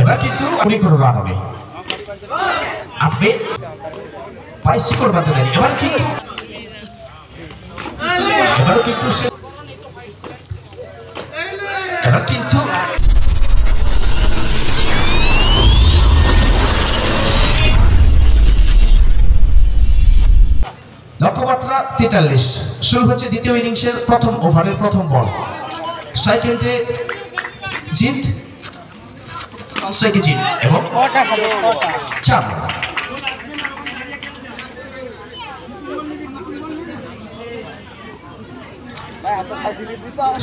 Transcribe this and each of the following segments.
এবার কিন্তু উনি কোনো রানও নেই। আসবে বাইসিকল বাঁধতে দেন। এবারও কিন্তু সে এবার কিন্তু লক্ষ্যমাত্রা 43। শুরু হচ্ছে দ্বিতীয় ইনিংসের প্রথম ওভারের প্রথম বল। স্ট্রাইক রেটে জিত, স্ট্রাইকে জিত এবং 4 রান।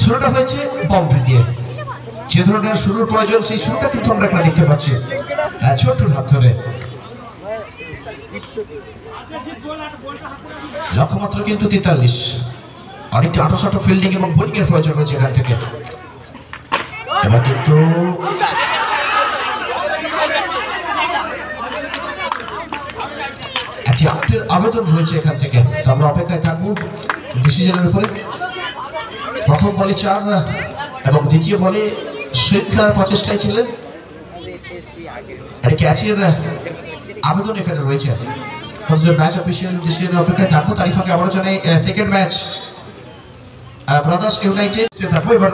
শুরুটা হয়েছে বাউন্ডারি দিয়ে। যে ধরনের শুরুর প্রয়োজন সেই শুরুটা কিন্তু আমরা এখানে দেখতে পাচ্ছি ছোট্টুর হাত ধরে। লক্ষ্যমাত্রা কিন্তু 43। অনেকটা আটোসাটো ফিল্ডিং এবং বোলিং এর প্রয়োজন রয়েছে এখান থেকে। এবার কিন্তু একটি আউটের আবেদন রয়েছে এখান থেকে। তো আমরা অপেক্ষায় থাকবো ডিসিশনের উপরে। প্রথম বলে 4 এবং দ্বিতীয় বলে সুইপ প্রচেষ্টায় ছিলেন। ক্যাচের আবেদন এখানে রয়েছে। ম্যাচ অফিসিয়াল ডিসিশনের অপেক্ষায় থাকবো। তারই ফাঁকে আমরা জানাই সেকেন্ড ম্যাচ ব্রাদার্স ইউনাইটেড থাকবো। এবার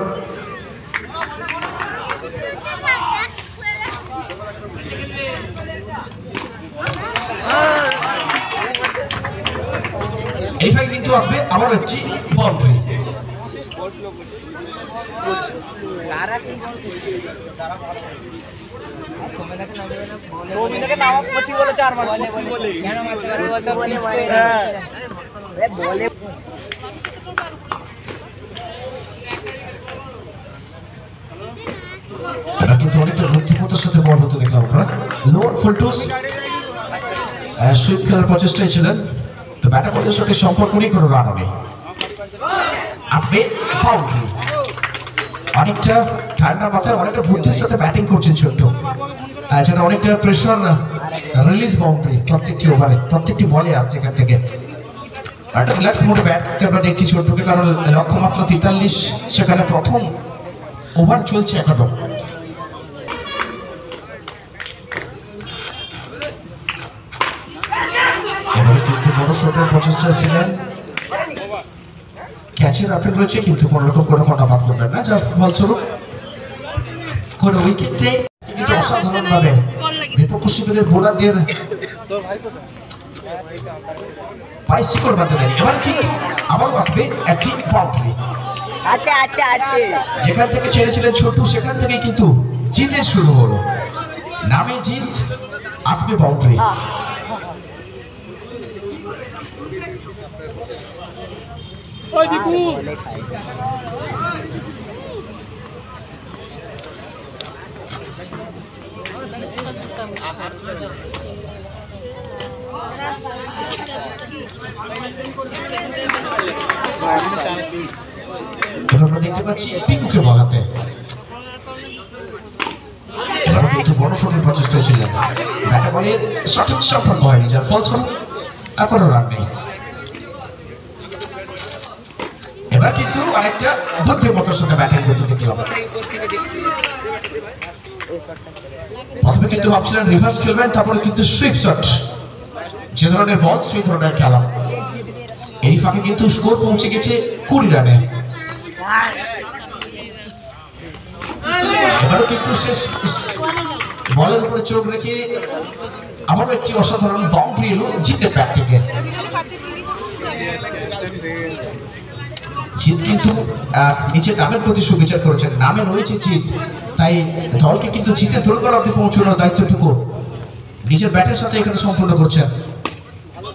এই ফাঁকে কিন্তু আসবে আবার একটি বাউন্ডারি। কিন্তু অনেকটা বুদ্ধিমত্তার সাথে বল হতে দেখলাম আমরা। লোয়ার ফুলটুস সুইপ খেলার প্রচেষ্টায় ছিলেন। তো ব্যাটার বলের সাথে সম্পর্ক নেই, কোনো রানও নেই। আসবে বাউন্ডারি। অনেকটা ঠান্ডা মাথায় অনেকটা বুদ্ধির সাথে ব্যাটিং করছেন ছোট্ট। যেটা অনেকটা প্রেশার রিলিজ বাউন্ডারি প্রত্যেকটি ওভারে, প্রত্যেকটি বলে আসছে এখান থেকে। একটা রিল্যাক্স মোডে ব্যাট করতে আমরা দেখছি ছোট্টকে, কারণ লক্ষ্যমাত্রা 43। সেখানে প্রথম ওভার চলছে এখনো। এবারে কিন্তু বড় শটের প্রচেষ্টা ছিলেন। ক্যাচের আপডেট রয়েছে কিন্তু কোনো রকম কোনো কর্ণপাত করবেন না, যার ফলস্বরূপ কোনো উইকেটে কিন্তু অসাধারণ ভাবে বিপক্ষ শিবিরের বোলারদের বাইসিকল বাঁধতে দেন। এবার কি আবার আসবে একটি বাউন্ডারি। যেখান থেকে ছেড়েছিলেন ছোট্টু সেখান থেকে কিন্তু জিতের শুরু হলো। নামে জিত, আসবে বাউন্ডারি। আমরা দেখতে পাচ্ছি পিকুকে বলাতে। এবার কিন্তু বড় শটের প্রচেষ্টা ছিলেন। ব্যাটার বলের সঠিক সম্পর্ক হয়নি, যার ফলস্বরূপ এখনো রান নেই। এবার কিন্তু আরেকটা বুদ্ধিমত্তার সাথে ব্যাটিং করতে দেখলাম। প্রথমে কিন্তু ভাবছিলেন রিভার্স খেলবেন, তারপরে কিন্তু সুইপ শট। যে ধরনের বল সেই ধরনের খেলা। এই ফাঁকে কিন্তু স্কোর পৌঁছে গেছে 20 রানে। এবারও কিন্তু শেষ বলের উপরে চোখ রেখে আবারও একটি অসাধারণ বাউন্ডারি এলো জিতের ব্যাট থেকে। জিত কিন্তু নিজের নামের প্রতি সুবিচার করেছেন। নামে রয়েছে জিত, তাই দলকে কিন্তু জিতের দোরগোড়া অবধি পৌঁছানোর দায়িত্বটুকু নিজের ব্যাটের সাথে এখানে সম্পূর্ণ করছেন।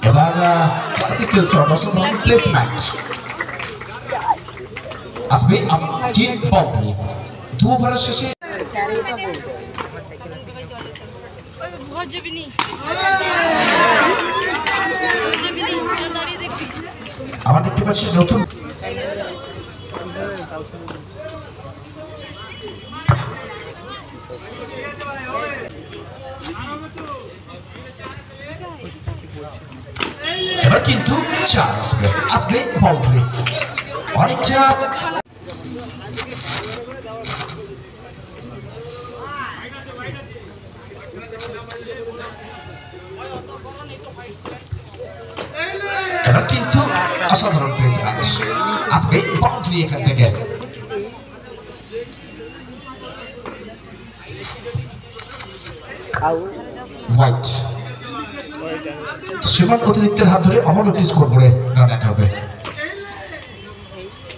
এবার ক্লাসিক্যাল শট, অসাধারণ প্লেসমেন্ট। আসবে জিত বাউন্ডারি। 2 ওভারের শেষে আমরা দেখতে পাচ্ছি নতুন এবার কিন্তু 4 আসবে বাউন্ডারি। অনেকটা অসাধারণ প্লেস ম্যাচ আসবে বাউন্ডারি এখান থেকে হোয়াইট সীমান অতিরিক্তের হাত ধরে অমর একটি স্কোর করে রান আউট হবে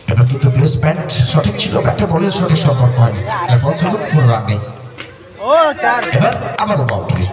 এবার কিন্তু প্লেসমেন্ট সঠিক ছিল ব্যাটার বলের সঠিক সম্পর্ক হয়নি আর বল ছিল কোনো রান নেই এবার আবারও বাউন্ডারি